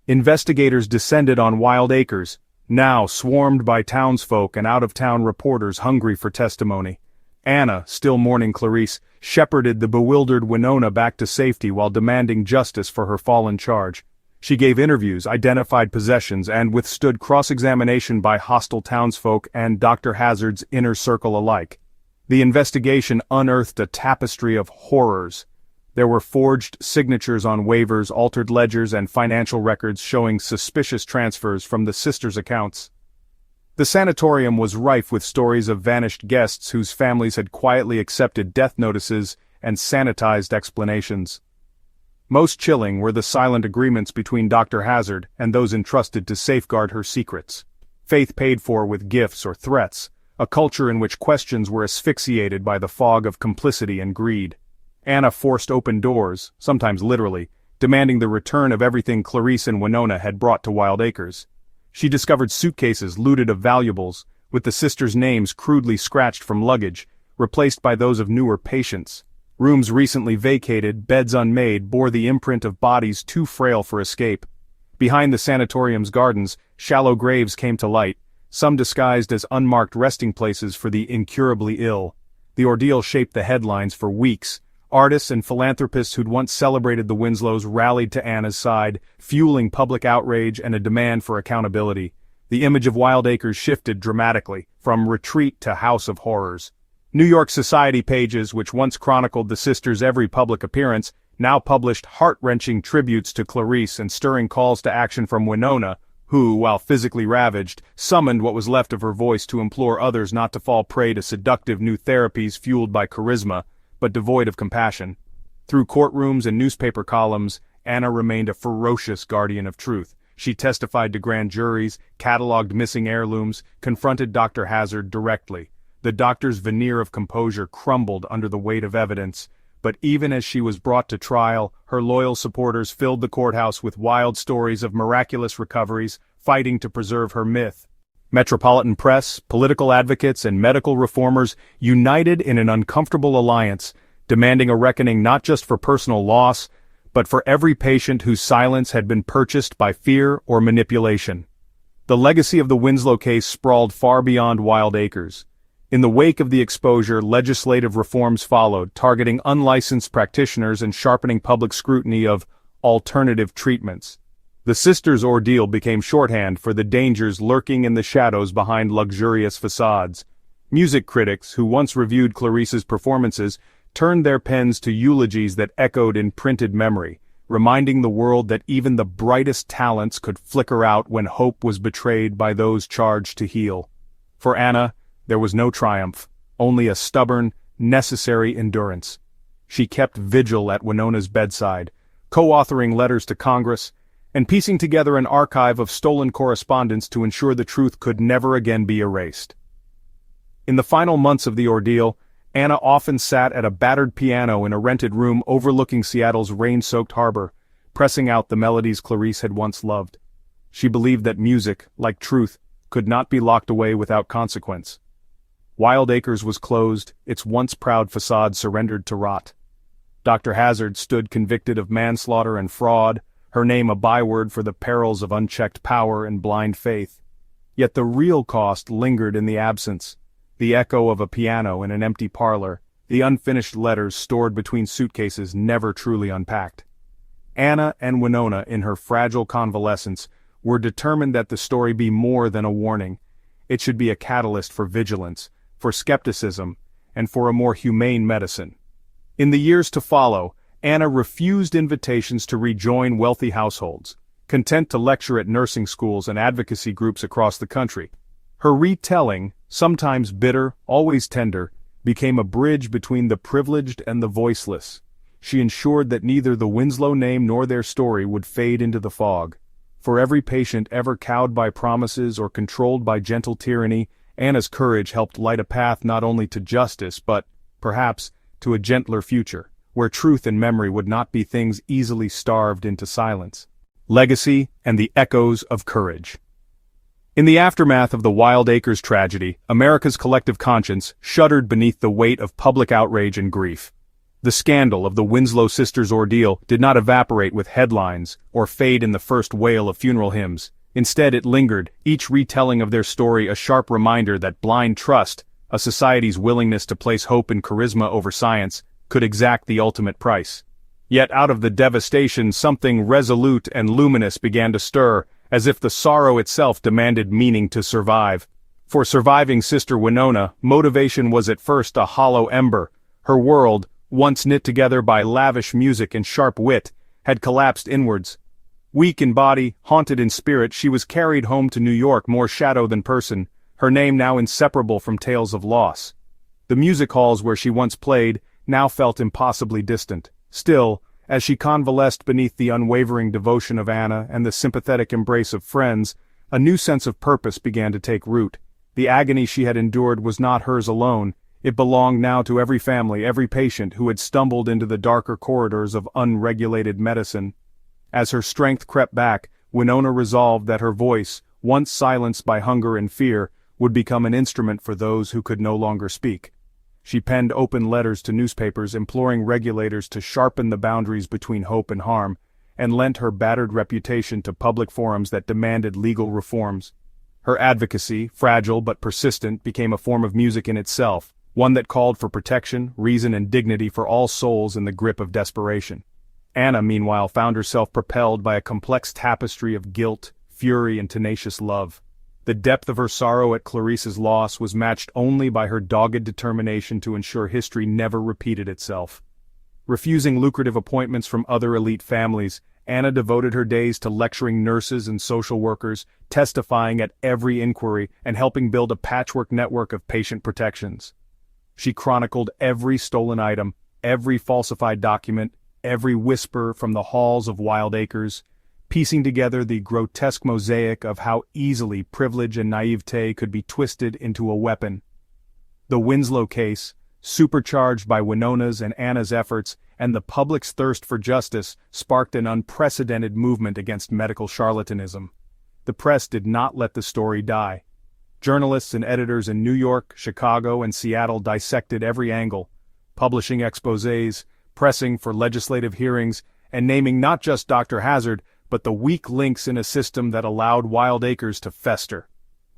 Investigators descended on Wildacres, now swarmed by townsfolk and out-of-town reporters hungry for testimony. Anna, still mourning Clarice, shepherded the bewildered Winona back to safety while demanding justice for her fallen charge. She gave interviews, identified possessions, and withstood cross-examination by hostile townsfolk and Dr. Hazard's inner circle alike. The investigation unearthed a tapestry of horrors. There were forged signatures on waivers, altered ledgers, and financial records showing suspicious transfers from the sisters' accounts. The sanatorium was rife with stories of vanished guests whose families had quietly accepted death notices and sanitized explanations. Most chilling were the silent agreements between Dr. Hazard and those entrusted to safeguard her secrets. Faith paid for with gifts or threats, a culture in which questions were asphyxiated by the fog of complicity and greed. Anna forced open doors, sometimes literally, demanding the return of everything Clarice and Winona had brought to Wildacres. She discovered suitcases looted of valuables, with the sisters' names crudely scratched from luggage, replaced by those of newer patients. Rooms recently vacated, beds unmade, bore the imprint of bodies too frail for escape. Behind the sanatorium's gardens, shallow graves came to light, some disguised as unmarked resting places for the incurably ill. The ordeal shaped the headlines for weeks. Artists and philanthropists who'd once celebrated the Winslows rallied to Anna's side, fueling public outrage and a demand for accountability. The image of Wildacres shifted dramatically, from retreat to house of horrors. New York society pages, which once chronicled the sisters' every public appearance, now published heart-wrenching tributes to Clarice and stirring calls to action from Winona, who, while physically ravaged, summoned what was left of her voice to implore others not to fall prey to seductive new therapies fueled by charisma, but devoid of compassion. Through courtrooms and newspaper columns, Anna remained a ferocious guardian of truth. She testified to grand juries, cataloged missing heirlooms, confronted Dr. Hazard directly. The doctor's veneer of composure crumbled under the weight of evidence, but even as she was brought to trial, her loyal supporters filled the courthouse with wild stories of miraculous recoveries, fighting to preserve her myth. Metropolitan press, political advocates, and medical reformers united in an uncomfortable alliance, demanding a reckoning not just for personal loss, but for every patient whose silence had been purchased by fear or manipulation. The legacy of the Winslow case sprawled far beyond Wildacres. In the wake of the exposure, legislative reforms followed, targeting unlicensed practitioners and sharpening public scrutiny of alternative treatments. The sisters' ordeal became shorthand for the dangers lurking in the shadows behind luxurious facades. Music critics, who once reviewed Clarice's performances, turned their pens to eulogies that echoed in printed memory, reminding the world that even the brightest talents could flicker out when hope was betrayed by those charged to heal. For Anna, there was no triumph, only a stubborn, necessary endurance. She kept vigil at Winona's bedside, co-authoring letters to Congress, and piecing together an archive of stolen correspondence to ensure the truth could never again be erased. In the final months of the ordeal, Anna often sat at a battered piano in a rented room overlooking Seattle's rain-soaked harbor, pressing out the melodies Clarice had once loved. She believed that music, like truth, could not be locked away without consequence. Wild Acres was closed, its once proud facade surrendered to rot. Dr. Hazard stood convicted of manslaughter and fraud, her name a byword for the perils of unchecked power and blind faith. Yet the real cost lingered in the absence, the echo of a piano in an empty parlor, the unfinished letters stored between suitcases never truly unpacked. Anna and Winona, in her fragile convalescence, were determined that the story be more than a warning. It should be a catalyst for vigilance, for skepticism, and for a more humane medicine. In the years to follow, Anna refused invitations to rejoin wealthy households, content to lecture at nursing schools and advocacy groups across the country. Her retelling, sometimes bitter, always tender, became a bridge between the privileged and the voiceless. She ensured that neither the Winslow name nor their story would fade into the fog. For every patient ever cowed by promises or controlled by gentle tyranny, Anna's courage helped light a path not only to justice but, perhaps, to a gentler future, where truth and memory would not be things easily starved into silence. Legacy and the echoes of courage. In the aftermath of the Wild Acres tragedy, America's collective conscience shuddered beneath the weight of public outrage and grief. The scandal of the Winslow sisters' ordeal did not evaporate with headlines or fade in the first wail of funeral hymns. Instead it lingered, each retelling of their story a sharp reminder that blind trust, a society's willingness to place hope in charisma over science, could exact the ultimate price. Yet out of the devastation something resolute and luminous began to stir, as if the sorrow itself demanded meaning to survive. For surviving Sister Winona, motivation was at first a hollow ember. Her world, once knit together by lavish music and sharp wit, had collapsed inwards. Weak in body, haunted in spirit, she was carried home to New York more shadow than person, her name now inseparable from tales of loss. The music halls where she once played now felt impossibly distant. Still, as she convalesced beneath the unwavering devotion of Anna and the sympathetic embrace of friends, a new sense of purpose began to take root. The agony she had endured was not hers alone, it belonged now to every family, every patient who had stumbled into the darker corridors of unregulated medicine. As her strength crept back, Winona resolved that her voice, once silenced by hunger and fear, would become an instrument for those who could no longer speak. She penned open letters to newspapers imploring regulators to sharpen the boundaries between hope and harm, and lent her battered reputation to public forums that demanded legal reforms. Her advocacy, fragile but persistent, became a form of music in itself, one that called for protection, reason and dignity for all souls in the grip of desperation. Anna, meanwhile, found herself propelled by a complex tapestry of guilt, fury and tenacious love. The depth of her sorrow at Clarice's loss was matched only by her dogged determination to ensure history never repeated itself. Refusing lucrative appointments from other elite families, Anna devoted her days to lecturing nurses and social workers, testifying at every inquiry, and helping build a patchwork network of patient protections. She chronicled every stolen item, every falsified document, every whisper from the halls of Wild Acres, piecing together the grotesque mosaic of how easily privilege and naivete could be twisted into a weapon. The Winslow case, supercharged by Winona's and Anna's efforts, and the public's thirst for justice, sparked an unprecedented movement against medical charlatanism. The press did not let the story die. Journalists and editors in New York, Chicago, and Seattle dissected every angle, publishing exposés, pressing for legislative hearings, and naming not just Dr. Hazard, but the weak links in a system that allowed Wild Acres to fester.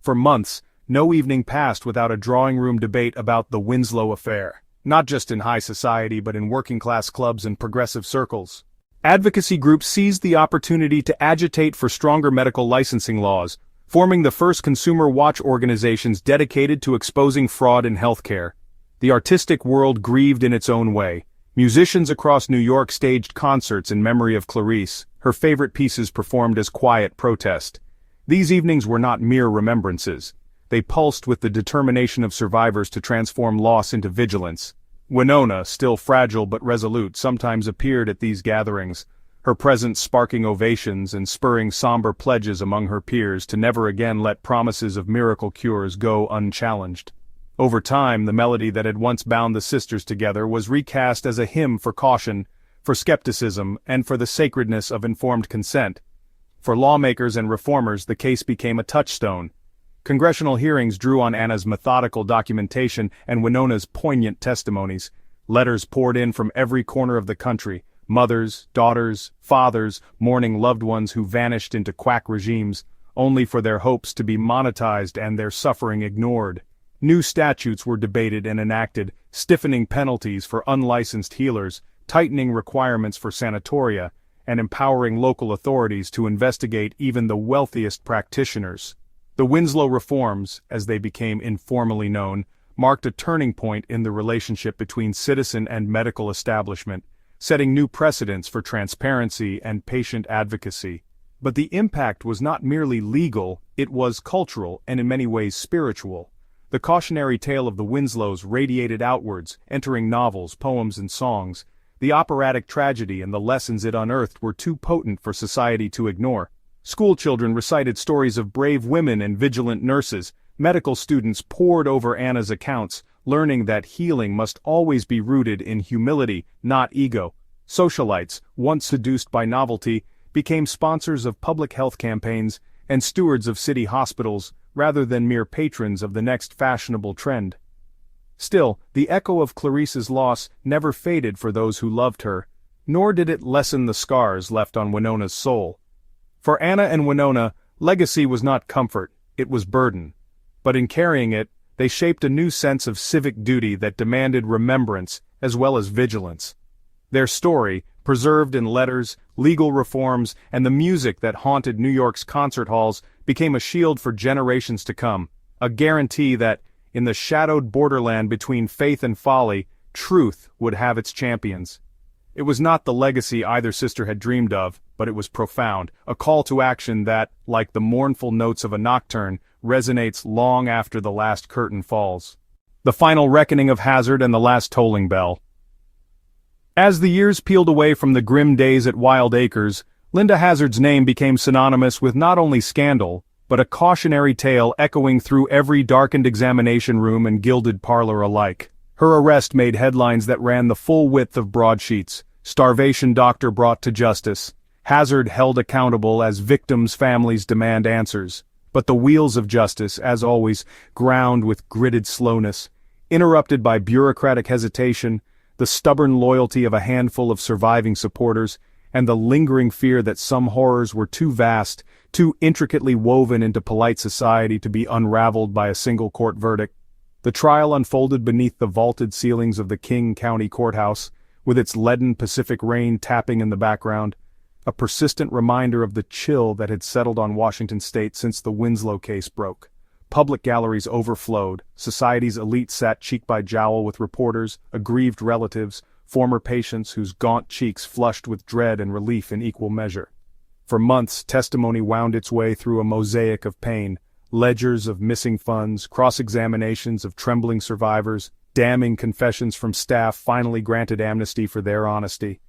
For months, no evening passed without a drawing-room debate about the Winslow affair, not just in high society but in working-class clubs and progressive circles. Advocacy groups seized the opportunity to agitate for stronger medical licensing laws, forming the first consumer watch organizations dedicated to exposing fraud in healthcare. The artistic world grieved in its own way. Musicians across New York staged concerts in memory of Clarice, her favorite pieces performed as quiet protest. These evenings were not mere remembrances. They pulsed with the determination of survivors to transform loss into vigilance. Winona, still fragile but resolute, sometimes appeared at these gatherings, her presence sparking ovations and spurring somber pledges among her peers to never again let promises of miracle cures go unchallenged. Over time, the melody that had once bound the sisters together was recast as a hymn for caution, for skepticism, and for the sacredness of informed consent. For lawmakers and reformers, the case became a touchstone. Congressional hearings drew on Anna's methodical documentation and Winona's poignant testimonies. Letters poured in from every corner of the country, mothers, daughters, fathers, mourning loved ones who vanished into quack regimes, only for their hopes to be monetized and their suffering ignored. New statutes were debated and enacted, stiffening penalties for unlicensed healers, tightening requirements for sanatoria, and empowering local authorities to investigate even the wealthiest practitioners. The Winslow reforms, as they became informally known, marked a turning point in the relationship between citizen and medical establishment, setting new precedents for transparency and patient advocacy. But the impact was not merely legal, it was cultural and in many ways spiritual. The cautionary tale of the Winslows radiated outwards, entering novels, poems, and songs. The operatic tragedy and the lessons it unearthed were too potent for society to ignore. Schoolchildren recited stories of brave women and vigilant nurses. Medical students pored over Anna's accounts, learning that healing must always be rooted in humility, not ego. Socialites, once seduced by novelty, became sponsors of public health campaigns and stewards of city hospitals, rather than mere patrons of the next fashionable trend. Still, the echo of Clarice's loss never faded for those who loved her, nor did it lessen the scars left on Winona's soul. For Anna and Winona, legacy was not comfort, it was burden. But in carrying it, they shaped a new sense of civic duty that demanded remembrance as well as vigilance. Their story, preserved in letters, legal reforms, and the music that haunted New York's concert halls, became a shield for generations to come, a guarantee that, in the shadowed borderland between faith and folly, truth would have its champions. It was not the legacy either sister had dreamed of, but it was profound, a call to action that, like the mournful notes of a nocturne, resonates long after the last curtain falls. The final reckoning of Hazard and the last tolling bell. As the years peeled away from the grim days at Wild Acres, Linda Hazard's name became synonymous with not only scandal, but a cautionary tale echoing through every darkened examination room and gilded parlor alike. Her arrest made headlines that ran the full width of broadsheets. Starvation doctor brought to justice. Hazard held accountable as victims' families demand answers. But the wheels of justice, as always, ground with gritted slowness, interrupted by bureaucratic hesitation, the stubborn loyalty of a handful of surviving supporters, and the lingering fear that some horrors were too vast, too intricately woven into polite society to be unraveled by a single court verdict. The trial unfolded beneath the vaulted ceilings of the King County Courthouse, with its leaden Pacific rain tapping in the background, a persistent reminder of the chill that had settled on Washington state since the Winslow case broke. Public galleries overflowed, society's elite sat cheek by jowl with reporters, aggrieved relatives, former patients whose gaunt cheeks flushed with dread and relief in equal measure. For months, testimony wound its way through a mosaic of pain, ledgers of missing funds, cross-examinations of trembling survivors, damning confessions from staff finally granted amnesty for their honesty.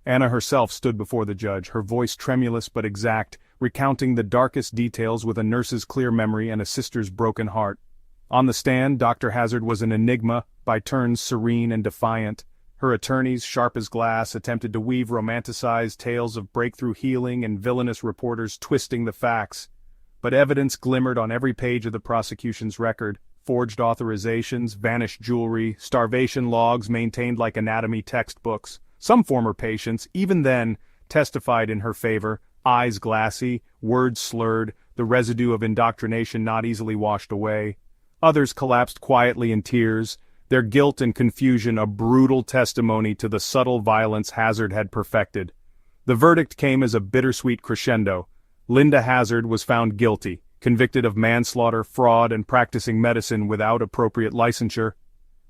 Anna herself stood before the judge, her voice tremulous but exact, recounting the darkest details with a nurse's clear memory and a sister's broken heart. On the stand, Dr. Hazard was an enigma, by turns serene and defiant. Her attorneys, sharp as glass, attempted to weave romanticized tales of breakthrough healing and villainous reporters twisting the facts. But evidence glimmered on every page of the prosecution's record: forged authorizations, vanished jewelry, starvation logs maintained like anatomy textbooks. Some former patients, even then, testified in her favor, eyes glassy, words slurred, the residue of indoctrination not easily washed away. Others collapsed quietly in tears, their guilt and confusion a brutal testimony to the subtle violence Hazard had perfected. The verdict came as a bittersweet crescendo. Linda Hazard was found guilty, convicted of manslaughter, fraud, and practicing medicine without appropriate licensure.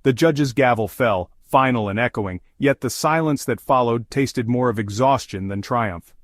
The judge's gavel fell, final and echoing, yet the silence that followed tasted more of exhaustion than triumph.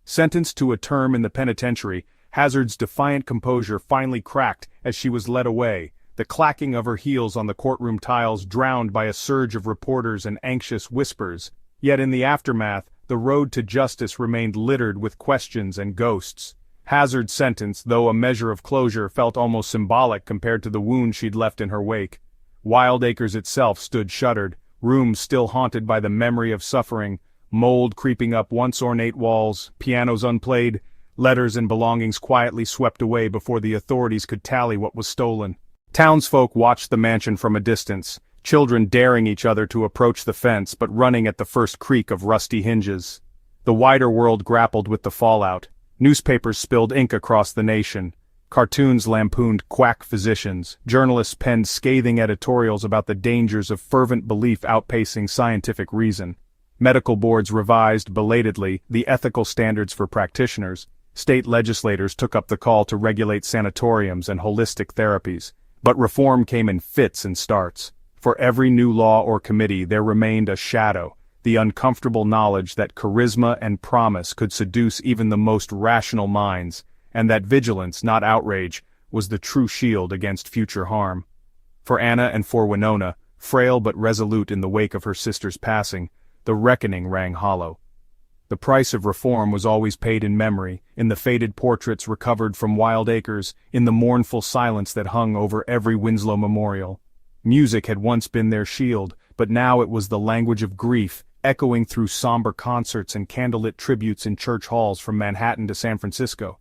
Sentenced to a term in the penitentiary, Hazard's defiant composure finally cracked as she was led away, the clacking of her heels on the courtroom tiles drowned by a surge of reporters and anxious whispers. Yet in the aftermath, the road to justice remained littered with questions and ghosts. Hazard's sentence, though a measure of closure, felt almost symbolic compared to the wound she'd left in her wake. Wildacres itself stood shuttered, rooms still haunted by the memory of suffering, mold creeping up once ornate walls, pianos unplayed, letters and belongings quietly swept away before the authorities could tally what was stolen. Townsfolk watched the mansion from a distance, children daring each other to approach the fence but running at the first creak of rusty hinges. The wider world grappled with the fallout. Newspapers spilled ink across the nation. Cartoons lampooned quack physicians. Journalists penned scathing editorials about the dangers of fervent belief outpacing scientific reason. Medical boards revised, belatedly, the ethical standards for practitioners. State legislators took up the call to regulate sanatoriums and holistic therapies. But reform came in fits and starts. For every new law or committee there remained a shadow, the uncomfortable knowledge that charisma and promise could seduce even the most rational minds, and that vigilance, not outrage, was the true shield against future harm. For Anna and for Winona, frail but resolute in the wake of her sister's passing, the reckoning rang hollow. The price of reform was always paid in memory, in the faded portraits recovered from Wildacres, in the mournful silence that hung over every Winslow memorial. Music had once been their shield, but now it was the language of grief, echoing through somber concerts and candlelit tributes in church halls from Manhattan to San Francisco.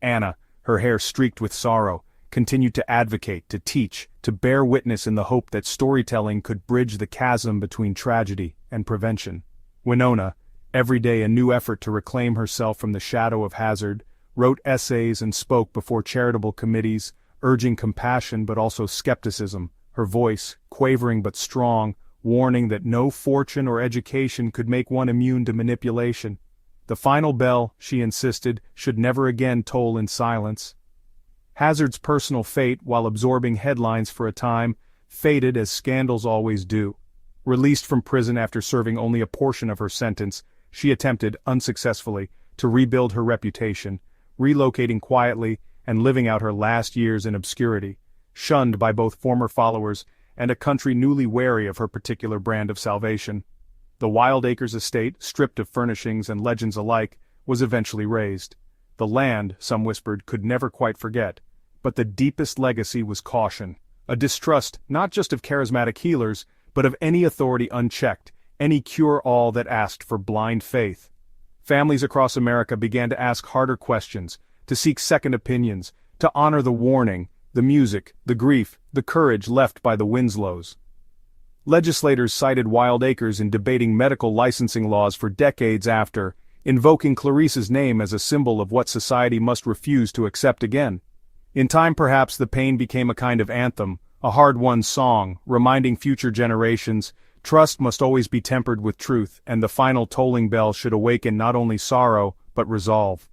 Anna, her hair streaked with sorrow, continued to advocate, to teach, to bear witness in the hope that storytelling could bridge the chasm between tragedy and prevention. Winona, every day a new effort to reclaim herself from the shadow of Hazard, wrote essays and spoke before charitable committees, urging compassion but also skepticism, her voice, quavering but strong, warning that no fortune or education could make one immune to manipulation. The final bell, she insisted, should never again toll in silence. Hazard's personal fate, while absorbing headlines for a time, faded as scandals always do. Released from prison after serving only a portion of her sentence, she attempted, unsuccessfully, to rebuild her reputation, relocating quietly and living out her last years in obscurity, shunned by both former followers and a country newly wary of her particular brand of salvation. The Wildacres estate, stripped of furnishings and legends alike, was eventually razed. The land, some whispered, could never quite forget. But the deepest legacy was caution, a distrust not just of charismatic healers, but of any authority unchecked, any cure-all that asked for blind faith. Families across America began to ask harder questions, to seek second opinions, to honor the warning, the music, the grief, the courage left by the Winslows. Legislators cited Wildacres in debating medical licensing laws for decades after, invoking Clarice's name as a symbol of what society must refuse to accept again. In time perhaps the pain became a kind of anthem, a hard-won song, reminding future generations, trust must always be tempered with truth, and the final tolling bell should awaken not only sorrow, but resolve.